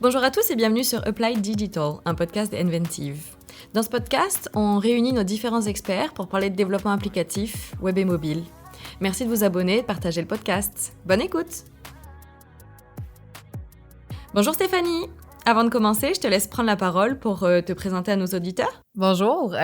Bonjour à tous et bienvenue sur Applied Digital, un podcast d'Inventive. Dans ce podcast, on réunit nos différents experts pour parler de développement applicatif, web et mobile. Merci de vous abonner et de partager le podcast. Bonne écoute! Bonjour Stéphanie! Avant de commencer, je te laisse prendre la parole pour te présenter à nos auditeurs. Bonjour,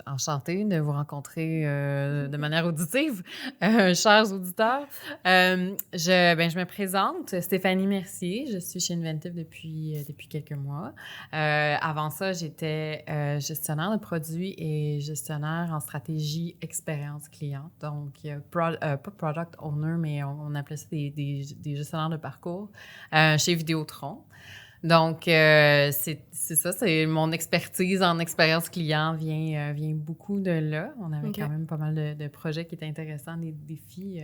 enchantée de vous rencontrer de manière auditive, chers auditeurs. Je me présente, Stéphanie Mercier, je suis chez Inventive depuis quelques mois. Avant ça, j'étais gestionnaire de produits et gestionnaire en stratégie expérience client, donc pas product owner, mais on appelait ça des gestionnaires de parcours chez Vidéotron. Donc, c'est ça, c'est mon expertise en expérience client vient beaucoup de là. On avait quand même pas mal de projets qui étaient intéressants, des défis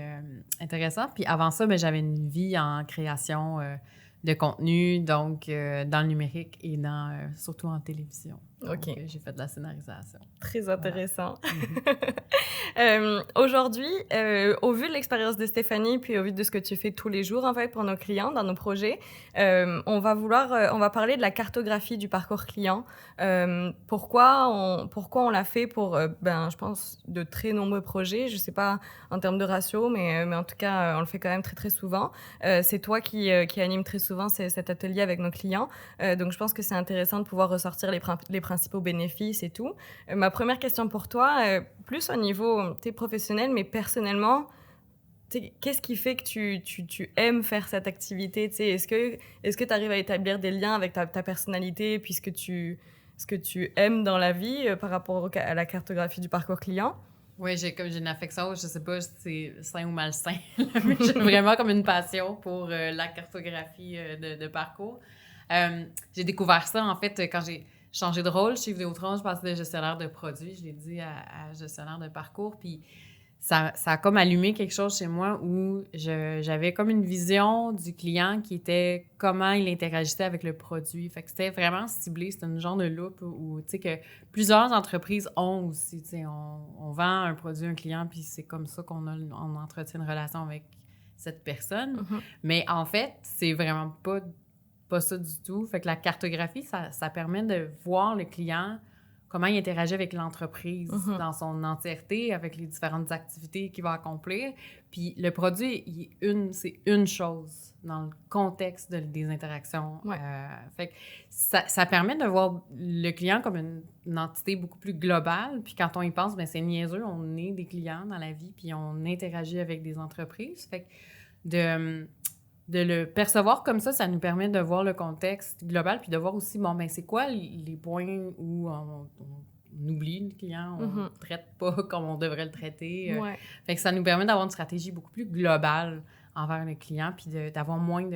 intéressants. Puis avant ça, j'avais une vie en création de contenu, donc dans le numérique et surtout en télévision. Donc, j'ai fait de la scénarisation. Très intéressant. Voilà. Aujourd'hui, au vu de l'expérience de Stéphanie, puis au vu de ce que tu fais tous les jours en fait pour nos clients, dans nos projets, on va parler de la cartographie du parcours client. Pourquoi on l'a fait pour, je pense, de très nombreux projets. Je sais pas en termes de ratio, mais en tout cas, on le fait quand même très très souvent. C'est toi qui anime très souvent cet atelier avec nos clients. Donc, je pense que c'est intéressant de pouvoir ressortir les principaux bénéfices et tout. Ma première question pour toi, plus au niveau professionnel, mais personnellement, qu'est-ce qui fait que tu aimes faire cette activité? Est-ce que tu arrives à établir des liens avec ta personnalité, puis ce que tu aimes dans la vie par rapport à la cartographie du parcours client? Oui, j'ai une affection, je sais pas si c'est sain ou malsain, mais j'ai vraiment comme une passion pour la cartographie de parcours. J'ai découvert ça, en fait, quand j'ai changé de rôle chez Vidéotron. Je passais de gestionnaire de produits, je l'ai dit, à gestionnaire de parcours. Puis ça a comme allumé quelque chose chez moi où j'avais comme une vision du client qui était comment il interagissait avec le produit. Fait que c'était vraiment ciblé, c'était une genre de loupe où, tu sais, que plusieurs entreprises ont aussi, tu sais, on vend un produit à un client, puis c'est comme ça qu'on entretient une relation avec cette personne. Mm-hmm. Mais en fait, c'est vraiment pas ça du tout. Fait que la cartographie, ça permet de voir le client, comment il interagit avec l'entreprise dans son entièreté, avec les différentes activités qu'il va accomplir. Puis le produit, c'est une chose dans le contexte des interactions. Ouais. Fait que ça permet de voir le client comme une entité beaucoup plus globale. Puis quand on y pense, c'est niaiseux, on est des clients dans la vie, puis on interagit avec des entreprises. Fait que de le percevoir comme ça nous permet de voir le contexte global, puis de voir aussi, c'est quoi les points où on oublie le client, on ne traite pas comme on devrait le traiter. Ouais. Fait que ça nous permet d'avoir une stratégie beaucoup plus globale envers le client, puis d'avoir moins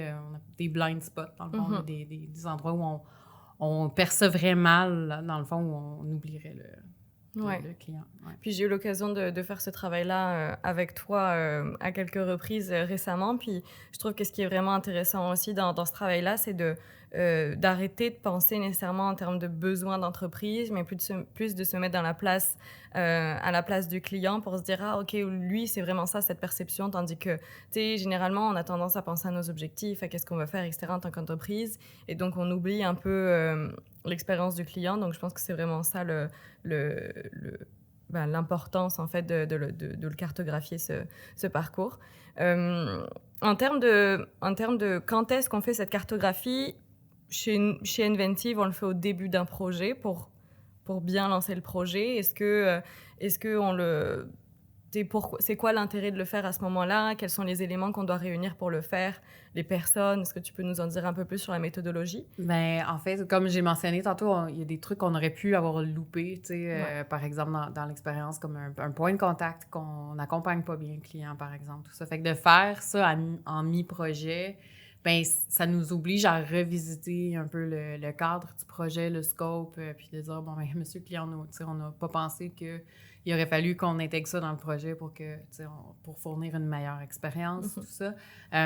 des blind spots, dans le fond, des endroits où on percevrait mal, dans le fond, où on oublierait le client. Ouais. Puis j'ai eu l'occasion de faire ce travail-là avec toi à quelques reprises récemment. Puis je trouve que ce qui est vraiment intéressant aussi dans ce travail-là, c'est d'arrêter de penser nécessairement en termes de besoins d'entreprise, mais plus de se mettre dans à la place du client pour se dire « Ah, OK, lui, c'est vraiment ça, cette perception. » Tandis que, tu sais, généralement, on a tendance à penser à nos objectifs, à qu'est-ce qu'on va faire, etc. en tant qu'entreprise. Et donc, on oublie un peu l'expérience du client. Donc, je pense que c'est vraiment ça l'importance en fait de le cartographier ce parcours. En termes de quand est-ce qu'on fait cette cartographie, chez Inventive, on le fait au début d'un projet pour bien lancer le projet. Est-ce que on le... C'est quoi l'intérêt de le faire à ce moment-là? Quels sont les éléments qu'on doit réunir pour le faire? Les personnes? Est-ce que tu peux nous en dire un peu plus sur la méthodologie? En fait, comme j'ai mentionné tantôt, il y a des trucs qu'on aurait pu avoir loupés, tu sais, par exemple, dans l'expérience, comme un point de contact qu'on n'accompagne pas bien le client, par exemple, tout ça. Fait que de faire ça en mi-projet, ça nous oblige à revisiter un peu le cadre du projet, le scope, puis de dire, monsieur le client, on n'a pas pensé qu'il il aurait fallu qu'on intègre ça dans le projet pour pour fournir une meilleure expérience, tout ça.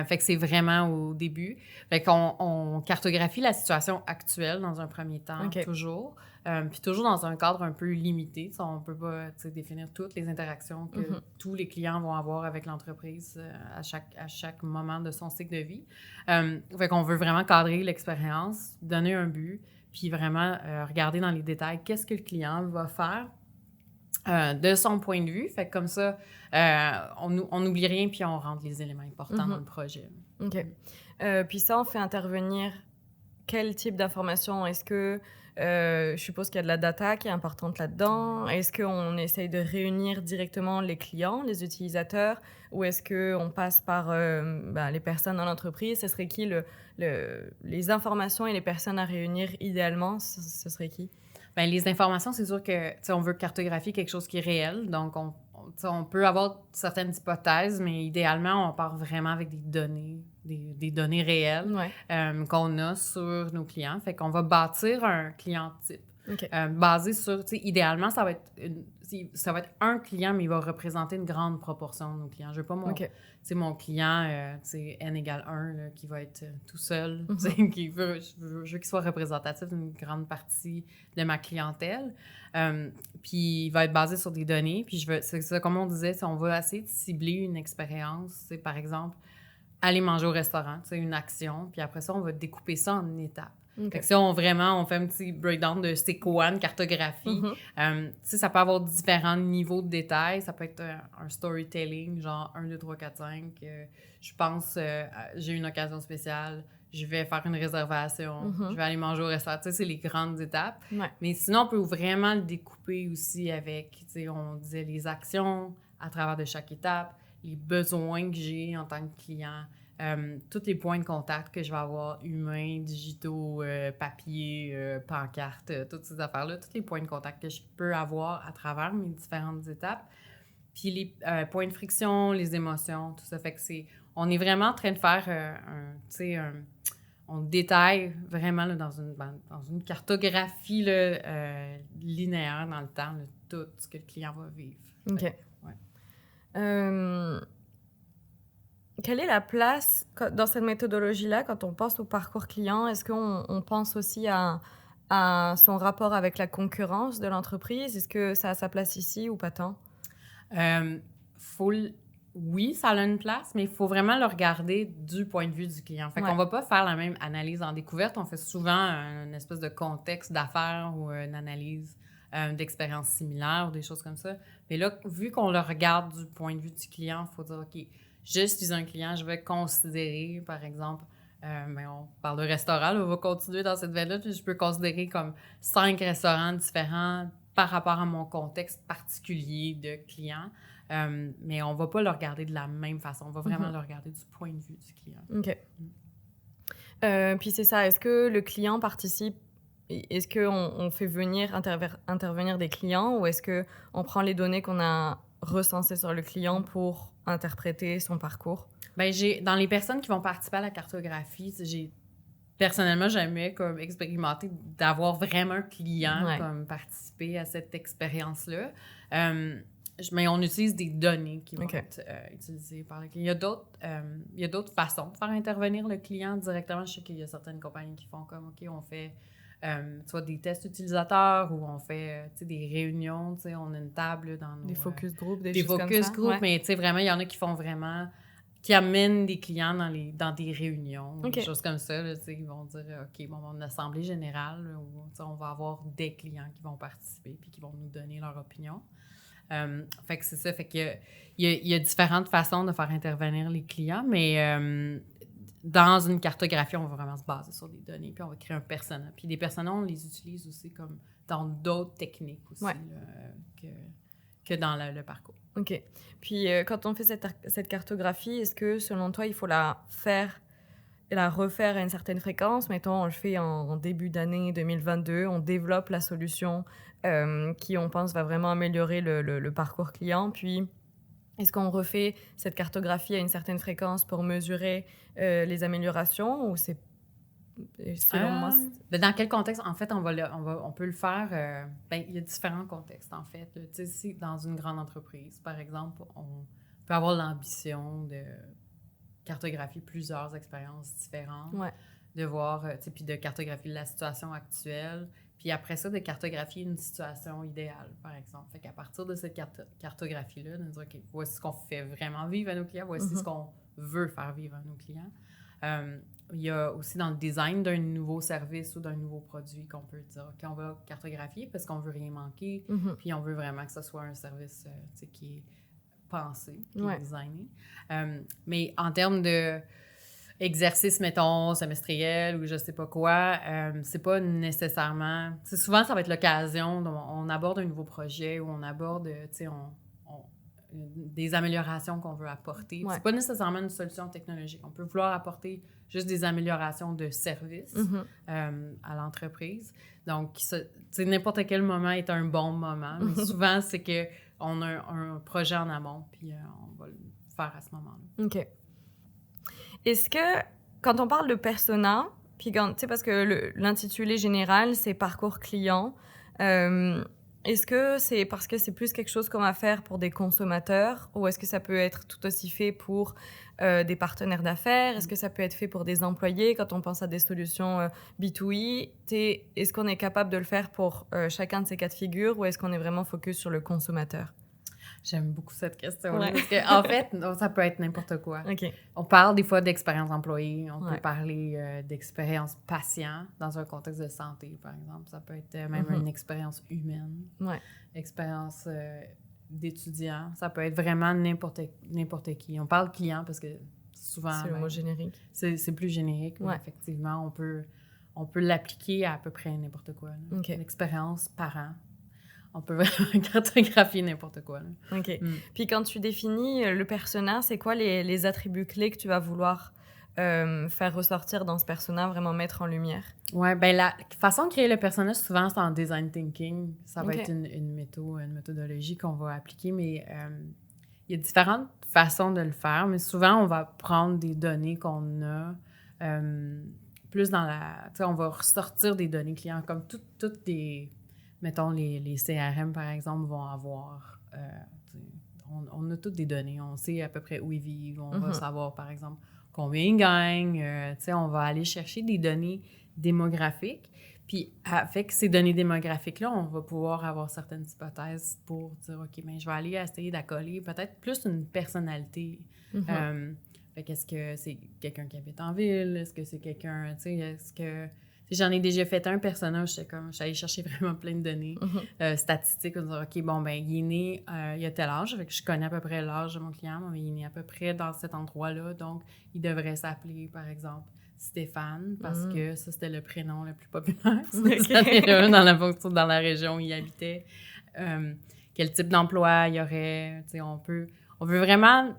Fait que c'est vraiment au début. Fait qu'on cartographie la situation actuelle dans un premier temps, toujours. Puis toujours dans un cadre un peu limité. T'sais, on ne peut pas définir toutes les interactions que tous les clients vont avoir avec l'entreprise à chaque moment de son cycle de vie. Fait qu'on veut vraiment cadrer l'expérience, donner un but, puis vraiment regarder dans les détails qu'est-ce que le client va faire de son point de vue. Fait que comme ça, on n'oublie rien, puis on rentre les éléments importants dans le projet. OK. Puis ça, on fait intervenir quel type d'informations? Est-ce que, je suppose qu'il y a de la data qui est importante là-dedans? Est-ce qu'on essaye de réunir directement les clients, les utilisateurs? Ou est-ce qu'on passe par les personnes dans l'entreprise? Ce serait qui les informations et les personnes à réunir idéalement? Ce serait qui? Bien, les informations, c'est sûr que on veut cartographier quelque chose qui est réel. Donc, on peut avoir certaines hypothèses, mais idéalement, on part vraiment avec des données réelles qu'on a sur nos clients. Fait qu'on va bâtir un client type. Basé sur, idéalement, ça va être un client, mais il va représenter une grande proportion de nos clients. Je veux pas mon client, N égale 1, là, qui va être tout seul, je veux qu'il soit représentatif d'une grande partie de ma clientèle. Puis il va être basé sur des données. Puis c'est ça, comme on disait, on va essayer de cibler une expérience, par exemple, aller manger au restaurant, une action. Puis après ça, on va découper ça en étapes. Fait que si on fait un petit breakdown de c'est quoi une cartographie, ça peut avoir différents niveaux de détails. Ça peut être un storytelling, genre 1, 2, 3, 4, 5. Je pense, j'ai une occasion spéciale, je vais faire une réservation, je vais aller manger au restaurant. C'est les grandes étapes. Mais sinon, on peut vraiment le découper aussi avec, on disait les actions à travers de chaque étape, les besoins que j'ai en tant que client. Tous les points de contact que je vais avoir, humains, digitaux, papier, pancarte, toutes ces affaires-là, tous les points de contact que je peux avoir à travers mes différentes étapes. Puis les points de friction, les émotions, tout ça. Fait que on est vraiment en train de faire on détaille vraiment là, dans une cartographie là, linéaire dans le temps, là, tout ce que le client va vivre. OK. Quelle est la place dans cette méthodologie-là quand on pense au parcours client? Est-ce qu'on pense aussi à son rapport avec la concurrence de l'entreprise? Est-ce que ça a sa place ici ou pas tant? Oui, ça a une place, mais il faut vraiment le regarder du point de vue du client. Fait qu'on va pas faire la même analyse en découverte. On fait souvent une espèce de contexte d'affaires ou une analyse d'expérience similaire ou des choses comme ça. Mais là, vu qu'on le regarde du point de vue du client, il faut dire, OK, je suis un client, je vais considérer, par exemple, on parle de restaurant, là, on va continuer dans cette veine-là, puis je peux considérer comme 5 restaurants différents par rapport à mon contexte particulier de client. Mais on ne va pas le regarder de la même façon. On va vraiment le regarder du point de vue du client. OK. Puis c'est ça, est-ce que le client participe? Est-ce qu'on fait intervenir des clients ou est-ce qu'on prend les données qu'on a recensées sur le client pour interpréter son parcours? Bien, dans les personnes qui vont participer à la cartographie, j'ai personnellement jamais comme expérimenté d'avoir vraiment un client comme participer à cette expérience-là. Mais on utilise des données qui vont être utilisées par le client. Il y a d'autres façons de faire intervenir le client directement. Je sais qu'il y a certaines compagnies qui font comme, OK, on fait soit des tests utilisateurs ou on fait des réunions. On a une table dans nos... Des focus group, des focus group, mais vraiment, il y en a qui font vraiment... qui amènent des clients dans des réunions, des choses comme ça. Là, ils vont dire, OK, bon, on a une assemblée générale où on va avoir des clients qui vont participer puis qui vont nous donner leur opinion. Fait que c'est ça. Fait qu'il y a différentes façons de faire intervenir les clients, mais dans une cartographie, on va vraiment se baser sur des données, puis on va créer un persona. Puis les personas, on les utilise aussi comme dans d'autres techniques aussi là, que dans le parcours. OK. Puis quand on fait cette cartographie, est-ce que selon toi, il faut la refaire à une certaine fréquence? Mettons, on le fait en début d'année 2022, on développe la solution qui, on pense, va vraiment améliorer le parcours client. Puis, est-ce qu'on refait cette cartographie à une certaine fréquence pour mesurer les améliorations ou c'est selon moi. Dans quel contexte? En fait, on peut le faire... il y a différents contextes, en fait. Tu sais, si dans une grande entreprise, par exemple, on peut avoir l'ambition de cartographier plusieurs expériences différentes, de voir, puis de cartographier la situation actuelle, puis après ça, de cartographier une situation idéale, par exemple. Fait qu'à partir de cette cartographie-là, de dire, OK, voici ce qu'on fait vraiment vivre à nos clients, voici ce qu'on veut faire vivre à nos clients. Il y a aussi dans le design d'un nouveau service ou d'un nouveau produit qu'on peut dire, OK, on va cartographier parce qu'on veut rien manquer, puis on veut vraiment que ce soit un service qui est pensé, qui est designé. Mais en termes de exercice, mettons, semestriel ou je sais pas quoi, c'est pas nécessairement... Souvent, ça va être l'occasion, on aborde un nouveau projet ou on aborde, des améliorations qu'on veut apporter. C'est pas nécessairement une solution technologique. On peut vouloir apporter juste des améliorations de service à l'entreprise. Donc, n'importe quel moment est un bon moment, mais souvent, c'est qu'on a un projet en amont, puis on va le faire à ce moment-là. OK. Est-ce que, quand on parle de persona, puis parce que l'intitulé général, c'est parcours client, est-ce que c'est parce que c'est plus quelque chose qu'on va faire pour des consommateurs ou est-ce que ça peut être tout aussi fait pour des partenaires d'affaires? Est-ce que ça peut être fait pour des employés quand on pense à des solutions B2E? Est-ce qu'on est capable de le faire pour chacun de ces cas de figure ou est-ce qu'on est vraiment focus sur le consommateur? J'aime beaucoup cette question-là parce qu'en fait, ça peut être n'importe quoi. Okay. On parle des fois d'expérience employée, on peut parler d'expérience patient dans un contexte de santé, par exemple. Ça peut être même une expérience humaine, expérience d'étudiant. Ça peut être vraiment n'importe qui. On parle client parce que souvent... C'est le mot générique. C'est plus générique, mais effectivement, on peut l'appliquer à peu près n'importe quoi. L'expérience parent. On peut vraiment cartographier n'importe quoi. Là. OK. Puis quand tu définis le persona, c'est quoi les attributs clés que tu vas vouloir faire ressortir dans ce persona, vraiment mettre en lumière? Oui, bien la façon de créer le persona, souvent, c'est en design thinking. Ça va être une méthodologie qu'on va appliquer, mais il y a différentes façons de le faire, mais souvent, on va prendre des données qu'on a plus dans la... Tu sais, on va ressortir des données clients, comme toutes des... Mettons, les CRM, par exemple, vont avoir... on a toutes des données. On sait à peu près où ils vivent. On va savoir, par exemple, combien ils gagnent. On va aller chercher des données démographiques. Puis, avec ces données démographiques-là, on va pouvoir avoir certaines hypothèses pour dire, OK, bien, je vais aller essayer d'accoler peut-être plus une personnalité. Est-ce que c'est quelqu'un qui habite en ville? Est-ce que c'est quelqu'un... Est-ce que... J'en ai déjà fait un personnage, j'étais allée chercher vraiment plein de données statistiques, pour dire, OK, bon, ben il est né, il a tel âge, fait que je connais à peu près l'âge de mon client, mais il est né à peu près dans cet endroit-là, donc il devrait s'appeler, par exemple, Stéphane, parce que ça, c'était le prénom le plus populaire. C'était dans la région où il habitait. Quel type d'emploi il y aurait, on veut vraiment...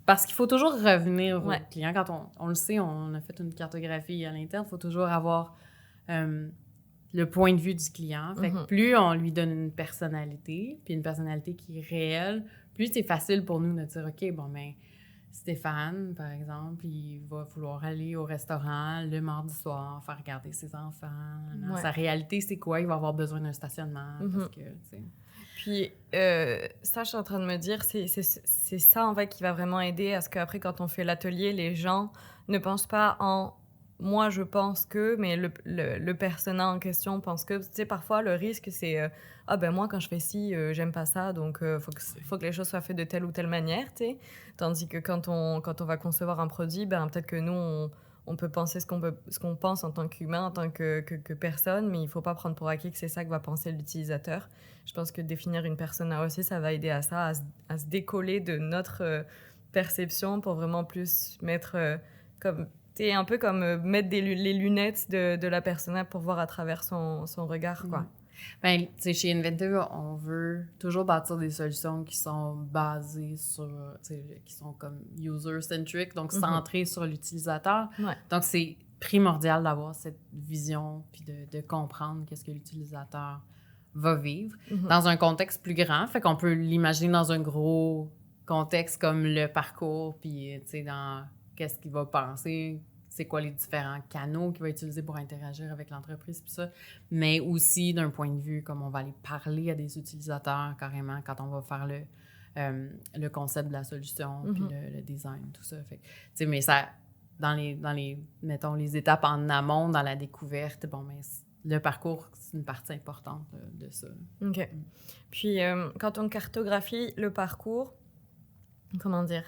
Parce qu'il faut toujours revenir au client. Quand on le sait, on a fait une cartographie à l'interne, il faut toujours avoir... le point de vue du client. Fait que plus on lui donne une personnalité, puis une personnalité qui est réelle, plus c'est facile pour nous de dire, OK, bon, ben Stéphane, par exemple, il va vouloir aller au restaurant le mardi soir, faire regarder ses enfants. Sa réalité, c'est quoi? Il va avoir besoin d'un stationnement parce que, tu sais... Puis, ça, je suis en train de me dire, c'est ça, en fait, qui va vraiment aider à ce qu'après, quand on fait l'atelier, les gens ne pensent pas en « moi, je pense que », mais le persona en question pense que. Tu sais, parfois, le risque, c'est « ah, ben moi, quand je fais ci, j'aime pas ça, donc faut que les choses soient faites de telle ou telle manière », tu sais. Tandis que quand on va concevoir un produit, ben peut-être que nous, on peut penser ce qu'on pense en tant qu'humain, en tant que personne, mais il ne faut pas prendre pour acquis que c'est ça que va penser l'utilisateur. Je pense que définir une persona aussi, ça va aider à ça, à se décoller de notre perception pour vraiment plus mettre comme... C'est un peu comme mettre les lunettes de la persona pour voir à travers son regard, quoi. Bien, tu sais, chez Inventive, on veut toujours bâtir des solutions qui sont basées sur, qui sont comme user-centric, donc centrées sur l'utilisateur. Donc, c'est primordial d'avoir cette vision puis de comprendre qu'est-ce que l'utilisateur va vivre dans un contexte plus grand. Fait qu'on peut l'imaginer dans un gros contexte comme le parcours, puis, tu sais, dans qu'est-ce qu'il va penser, c'est quoi les différents canaux qu'il va utiliser pour interagir avec l'entreprise, puis ça. Mais aussi d'un point de vue, comme on va aller parler à des utilisateurs carrément quand on va faire le concept de la solution, puis le design, tout ça. Fait, tu sais, mais ça, dans les, mettons, les étapes en amont, dans la découverte, bon, mais le parcours, c'est une partie importante de ça. OK. Puis, quand on cartographie le parcours, comment dire?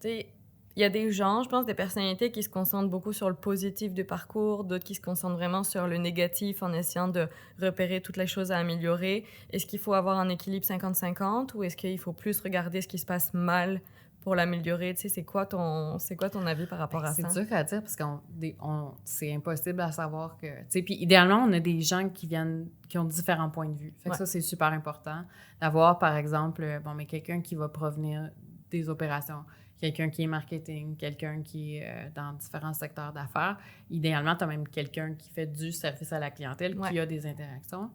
Tu sais, il y a des gens, je pense, des personnalités qui se concentrent beaucoup sur le positif du parcours, d'autres qui se concentrent vraiment sur le négatif en essayant de repérer toutes les choses à améliorer. Est-ce qu'il faut avoir un équilibre 50-50 ou est-ce qu'il faut plus regarder ce qui se passe mal pour l'améliorer? Tu sais, c'est quoi ton avis par rapport à ça? C'est dur à dire parce que c'est impossible à savoir que... Tu sais, puis idéalement, on a des gens qui ont différents points de vue. Fait que ça, c'est super important d'avoir, par exemple, mais quelqu'un qui va provenir des opérations, quelqu'un qui est marketing, quelqu'un qui est dans différents secteurs d'affaires. Idéalement, tu as même quelqu'un qui fait du service à la clientèle, qui a des interactions.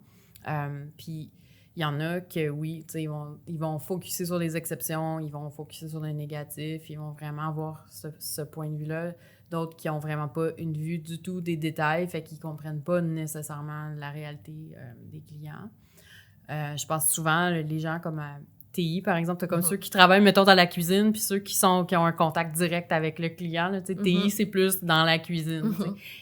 Puis il y en a que, oui, tu sais, ils vont focusser sur les exceptions, ils vont focusser sur le négatif, ils vont vraiment avoir ce point de vue-là. D'autres qui n'ont vraiment pas une vue du tout des détails, fait qu'ils ne comprennent pas nécessairement la réalité des clients. Je pense souvent, les gens comme TI, par exemple, t'as comme ceux qui travaillent, mettons, dans la cuisine, puis ceux qui ont un contact direct avec le client. Là, TI, c'est plus dans la cuisine.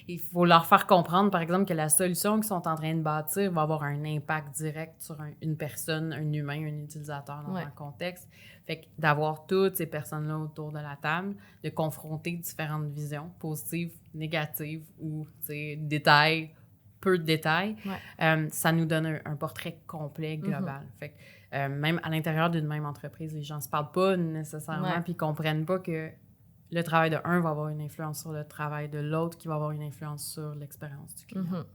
Il faut leur faire comprendre, par exemple, que la solution qu'ils sont en train de bâtir va avoir un impact direct sur une personne, un humain, un utilisateur dans un contexte. Fait que d'avoir toutes ces personnes-là autour de la table, de confronter différentes visions, positives, négatives ou détails, peu de détails, ça nous donne un portrait complet, global. Fait que, même à l'intérieur d'une même entreprise, les gens ne se parlent pas nécessairement puis ne comprennent pas que le travail de un va avoir une influence sur le travail de l'autre qui va avoir une influence sur l'expérience du client.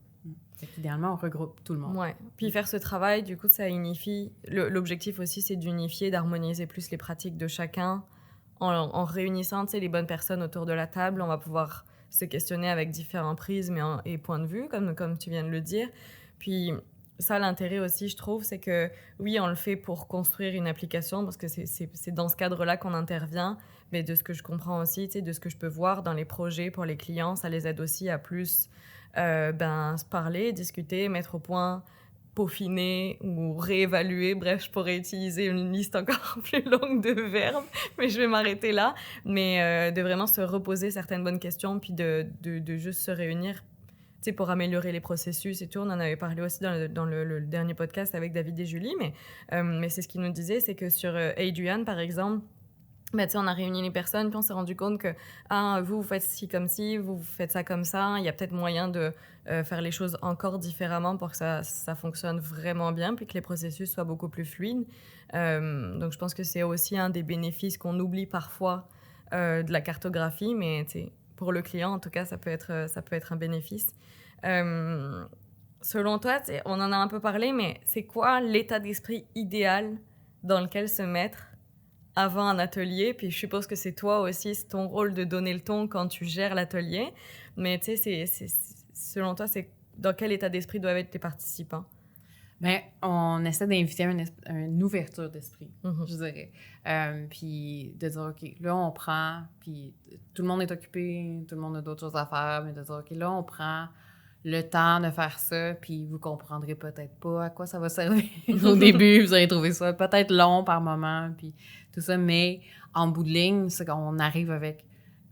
Fait qu'idéalement, on regroupe tout le monde. Ouais. Puis faire ce travail, du coup, ça unifie. L'objectif aussi, c'est d'unifier, d'harmoniser plus les pratiques de chacun. En réunissant les bonnes personnes autour de la table, on va pouvoir se questionner avec différents prismes et points de vue, comme tu viens de le dire. Puis ça, l'intérêt aussi, je trouve, c'est que oui, on le fait pour construire une application, parce que c'est dans ce cadre-là qu'on intervient, mais de ce que je comprends aussi, de ce que je peux voir dans les projets pour les clients, ça les aide aussi à plus se parler, discuter, mettre au point, peaufiner ou réévaluer. Bref, je pourrais utiliser une liste encore plus longue de verbes, mais je vais m'arrêter là. Mais de vraiment se reposer certaines bonnes questions, puis de juste se réunir pour améliorer les processus et tout. On en avait parlé aussi dans le dernier podcast avec David et Julie, mais c'est ce qu'ils nous disaient, c'est que sur Adrian, par exemple, on a réuni les personnes, puis on s'est rendu compte que vous faites ci comme ci, vous faites ça comme ça. Il y a peut-être moyen de faire les choses encore différemment pour que ça fonctionne vraiment bien, puis que les processus soient beaucoup plus fluides. Donc, je pense que c'est aussi un des bénéfices qu'on oublie parfois de la cartographie, mais pour le client, en tout cas, ça peut être un bénéfice. Selon toi, on en a un peu parlé, mais c'est quoi l'état d'esprit idéal dans lequel se mettre avant un atelier? Puis je suppose que c'est toi aussi, c'est ton rôle de donner le ton quand tu gères l'atelier. Mais selon toi, c'est dans quel état d'esprit doivent être tes participants? Bien, on essaie d'inviter une ouverture d'esprit, je dirais. Puis de dire, OK, là, on prend, puis tout le monde est occupé, tout le monde a d'autres choses à faire, mais de dire, OK, là, on prend le temps de faire ça, puis vous comprendrez peut-être pas à quoi ça va servir au début. Vous allez trouver ça peut-être long par moment, puis tout ça. Mais en bout de ligne, c'est qu'on arrive avec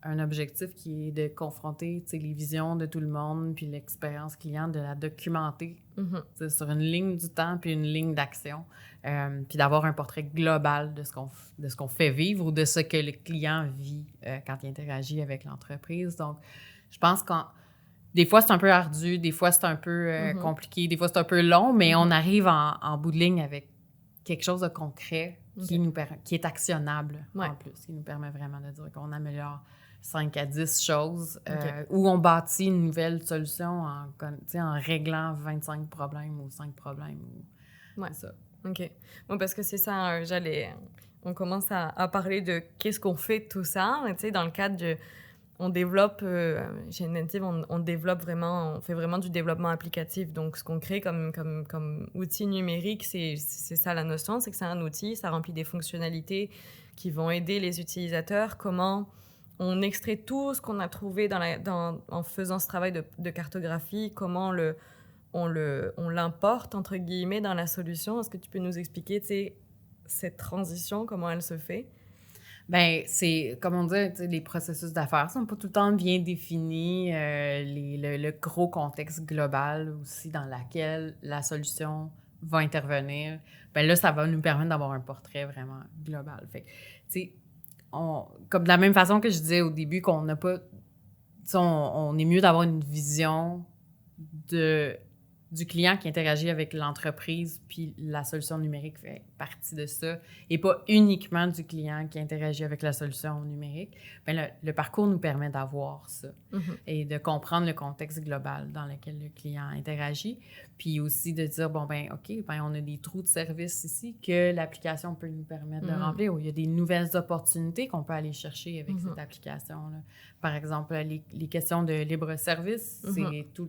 un objectif qui est de confronter les visions de tout le monde, puis l'expérience client, de la documenter sur une ligne du temps, puis une ligne d'action, puis d'avoir un portrait global de ce qu'on fait vivre ou de ce que le client vit quand il interagit avec l'entreprise. Donc, je pense que des fois, c'est un peu ardu, des fois, c'est un peu compliqué, des fois, c'est un peu long, mais on arrive en bout de ligne avec quelque chose de concret qui est actionnable en plus, qui nous permet vraiment de dire qu'on améliore 5 à 10 choses où on bâtit une nouvelle solution en réglant 25 problèmes ou 5 problèmes. C'est ça. OK. Bon, parce que c'est ça, on commence à parler de qu'est-ce qu'on fait de tout ça. Dans le cadre on développe, chez Inventive, on développe vraiment, on fait vraiment du développement applicatif. Donc, ce qu'on crée comme outil numérique, c'est ça la notion, c'est que c'est un outil, ça remplit des fonctionnalités qui vont aider les utilisateurs. Comment on extrait tout ce qu'on a trouvé en faisant ce travail de cartographie, comment on l'importe, entre guillemets, dans la solution. Est-ce que tu peux nous expliquer, tu sais, cette transition, comment elle se fait? Ben c'est, comme on dit, les processus d'affaires sont pas tout le temps bien définis. Le gros contexte global aussi dans lequel la solution va intervenir, ben là, ça va nous permettre d'avoir un portrait vraiment global. Fait que, tu sais, comme de la même façon que je disais au début qu'on n'a pas... On est mieux d'avoir une vision du client qui interagit avec l'entreprise, puis la solution numérique fait partie de ça, et pas uniquement du client qui interagit avec la solution numérique. Bien, le parcours nous permet d'avoir ça et de comprendre le contexte global dans lequel le client interagit, puis aussi de dire, bon, ben OK, ben on a des trous de service ici que l'application peut nous permettre de remplir, ou il y a des nouvelles opportunités qu'on peut aller chercher avec cette application-là. Par exemple, les questions de libre-service,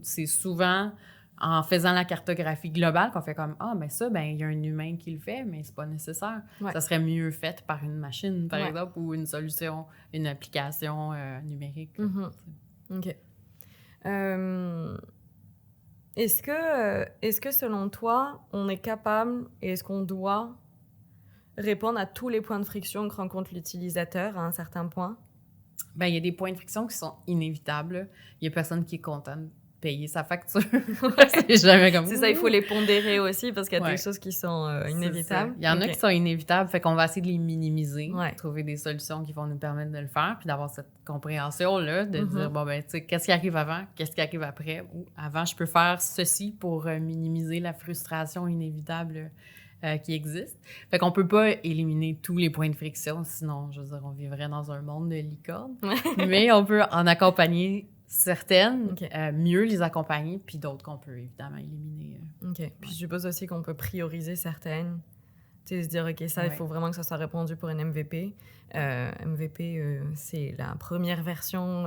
c'est souvent... en faisant la cartographie globale, qu'on fait comme « Ah, ben ça, ben il y a un humain qui le fait, mais c'est pas nécessaire. Ouais. Ça serait mieux fait par une machine, par exemple, ou une solution, une application numérique. OK. Est-ce que, selon toi, on est capable et est-ce qu'on doit répondre à tous les points de friction que rencontre l'utilisateur à un certain point? Ben il y a des points de friction qui sont inévitables. Il y a personne qui est content payer sa facture. C'est jamais comme ça. C'est ça, il faut les pondérer aussi parce qu'il y a des choses qui sont inévitables. Il y en a qui sont inévitables, fait qu'on va essayer de les minimiser, trouver des solutions qui vont nous permettre de le faire, puis d'avoir cette compréhension-là, de dire, bon, ben, tu sais, qu'est-ce qui arrive avant, qu'est-ce qui arrive après, ou avant, je peux faire ceci pour minimiser la frustration inévitable qui existe. Fait qu'on peut pas éliminer tous les points de friction, sinon, je veux dire, on vivrait dans un monde de licorne, mais on peut en accompagner certaines, mieux les accompagner, puis d'autres qu'on peut évidemment éliminer. Puis je suppose aussi qu'on peut prioriser certaines. Tu sais, se dire, OK, ça, il faut vraiment que ça soit répondu pour une MVP. MVP, c'est la première version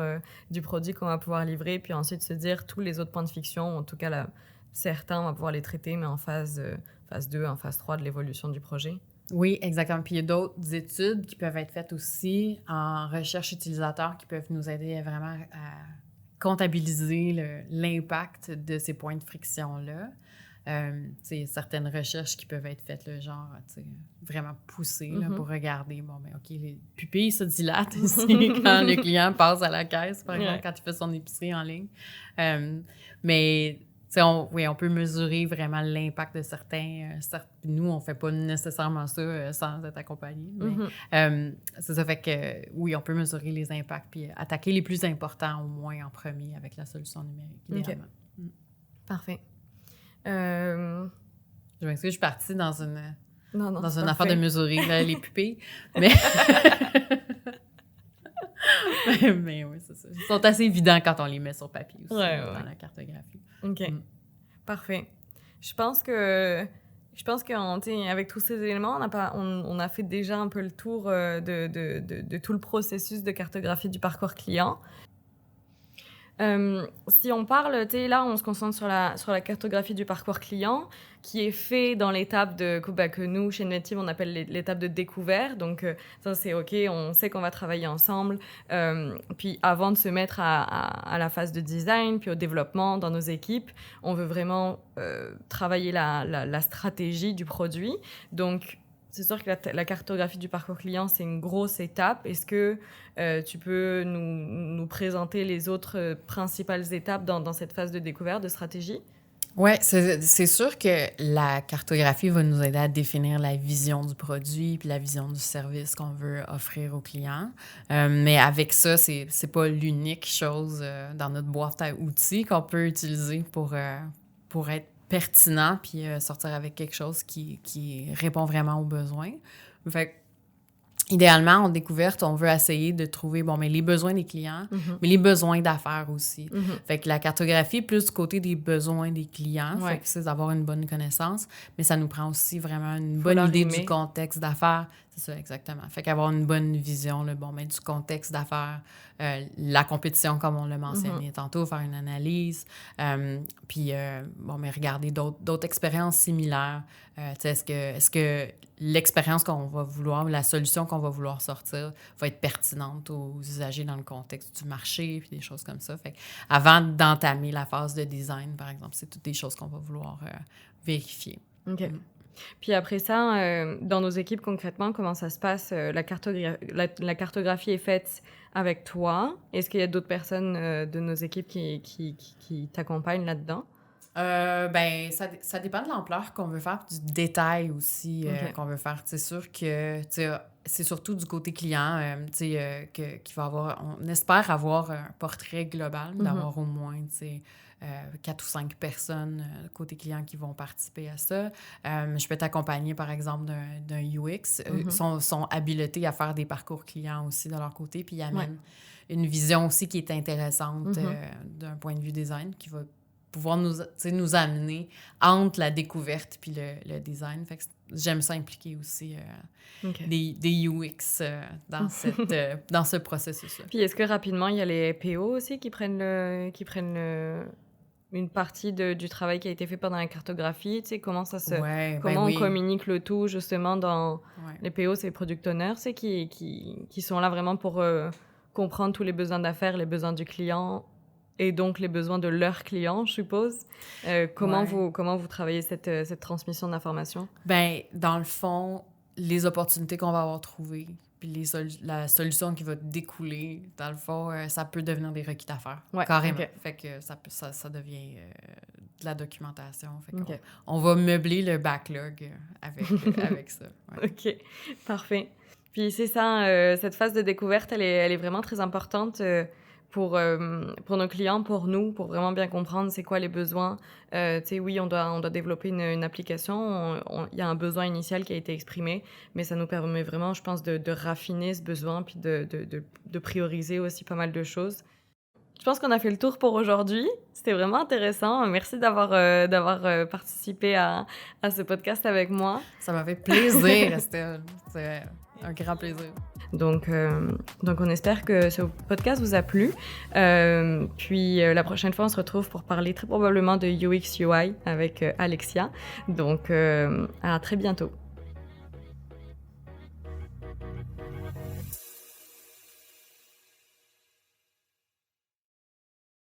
du produit qu'on va pouvoir livrer, puis ensuite se dire, tous les autres points de friction, en tout cas, certains, on va pouvoir les traiter, mais en phase 2, en phase 3 de l'évolution du projet. Oui, exactement. Puis il y a d'autres études qui peuvent être faites aussi en recherche utilisateur qui peuvent nous aider vraiment à comptabiliser l'impact de ces points de friction-là. Certaines recherches qui peuvent être faites, là, genre, vraiment poussées là, pour regarder, bon, ben OK, les pupilles se dilatent ici quand le client passe à la caisse, par exemple, quand il fait son épicerie en ligne. Mais on peut mesurer vraiment l'impact de certains. Nous, on ne fait pas nécessairement ça sans être accompagné. Mais c'est ça, fait que oui, on peut mesurer les impacts puis attaquer les plus importants au moins en premier avec la solution numérique, idéalement. Parfait. Je m'excuse, je suis partie dans une affaire de mesurer là, les pupilles. Mais... mais oui, c'est ça. Ils sont assez évidents quand on les met sur papier aussi, dans la cartographie. OK. Parfait. Je pense qu'avec tous ces éléments, on a fait déjà un peu le tour de tout le processus de cartographie du parcours client. Si on parle, là, on se concentre sur la cartographie du parcours client, qui est fait dans l'étape que nous, chez Inventive, on appelle l'étape de découvert. Donc, ça, c'est OK, on sait qu'on va travailler ensemble. Puis, avant de se mettre à la phase de design, puis au développement dans nos équipes, on veut vraiment travailler la stratégie du produit. Donc, c'est sûr que la cartographie du parcours client, c'est une grosse étape. Est-ce que tu peux nous présenter les autres principales étapes dans cette phase de découverte, de stratégie? Oui, c'est sûr que la cartographie va nous aider à définir la vision du produit puis la vision du service qu'on veut offrir aux clients. Mais avec ça, c'est pas l'unique chose dans notre boîte à outils qu'on peut utiliser pour être pertinent puis sortir avec quelque chose qui répond vraiment aux besoins. Fait que, idéalement, en découverte, on veut essayer de trouver, mais les besoins des clients, mais les besoins d'affaires aussi. Fait que la cartographie, plus du côté des besoins des clients, fait que c'est d'avoir une bonne connaissance, mais ça nous prend aussi vraiment une bonne idée du contexte d'affaires. C'est ça, exactement. Fait qu'avoir une bonne vision, là, bon, ben, du contexte d'affaires, la compétition, comme on l'a mentionné tantôt, faire une analyse, puis, bon, mais regarder d'autres expériences similaires. Tu sais, est-ce que l'expérience qu'on va vouloir, la solution qu'on va vouloir sortir va être pertinente aux usagers dans le contexte du marché, puis des choses comme ça. Fait avant d'entamer la phase de design, par exemple, c'est toutes des choses qu'on va vouloir vérifier. OK. Puis après ça, dans nos équipes, concrètement, comment ça se passe? La cartographie est faite avec toi. Est-ce qu'il y a d'autres personnes de nos équipes qui t'accompagnent là-dedans? Ben, ça dépend de l'ampleur qu'on veut faire, du détail aussi qu'on veut faire. C'est sûr que, tu sais, c'est surtout du côté client, tu sais, qu'il va avoir... On espère avoir un portrait global, d'avoir au moins, tu sais, 4 ou 5 personnes côté client qui vont participer à ça. Je peux t'accompagner, par exemple, d'un UX. Ils sont habilités à faire des parcours clients aussi de leur côté, puis ils amènent une vision aussi qui est intéressante d'un point de vue design, qui va pouvoir nous amener entre la découverte puis le design. Fait que j'aime ça impliquer aussi des UX dans ce processus-là. Puis est-ce que rapidement, il y a les PO aussi qui prennent une partie du travail qui a été fait pendant la cartographie? Tu sais, comment on communique le tout, justement, dans... Les PO, c'est les Product Owners, tu sais, qui sont là vraiment pour comprendre tous les besoins d'affaires, les besoins du client, et donc les besoins de leurs clients, je suppose. Comment vous travaillez cette transmission d'informations? Ben, dans le fond, les opportunités qu'on va avoir trouvées, puis la solution qui va découler, dans le fond, ça peut devenir des requis d'affaires, carrément. Okay. Fait que ça devient de la documentation. Fait on va meubler le backlog avec ça. Ouais. OK, parfait. Puis c'est ça, cette phase de découverte, elle est vraiment très importante pour nos clients, pour nous, pour vraiment bien comprendre c'est quoi les besoins. Tu sais, oui, on doit développer une application. Il y a un besoin initial qui a été exprimé, mais ça nous permet vraiment, je pense, de raffiner ce besoin puis de prioriser aussi pas mal de choses. Je pense qu'on a fait le tour pour aujourd'hui. C'était vraiment intéressant. Merci d'avoir participé à ce podcast avec moi. Ça m'a fait plaisir, Estelle. C'est un grand plaisir. Donc on espère que ce podcast vous a plu. Puis la prochaine fois, on se retrouve pour parler très probablement de UX UI avec Alexia. Donc à très bientôt.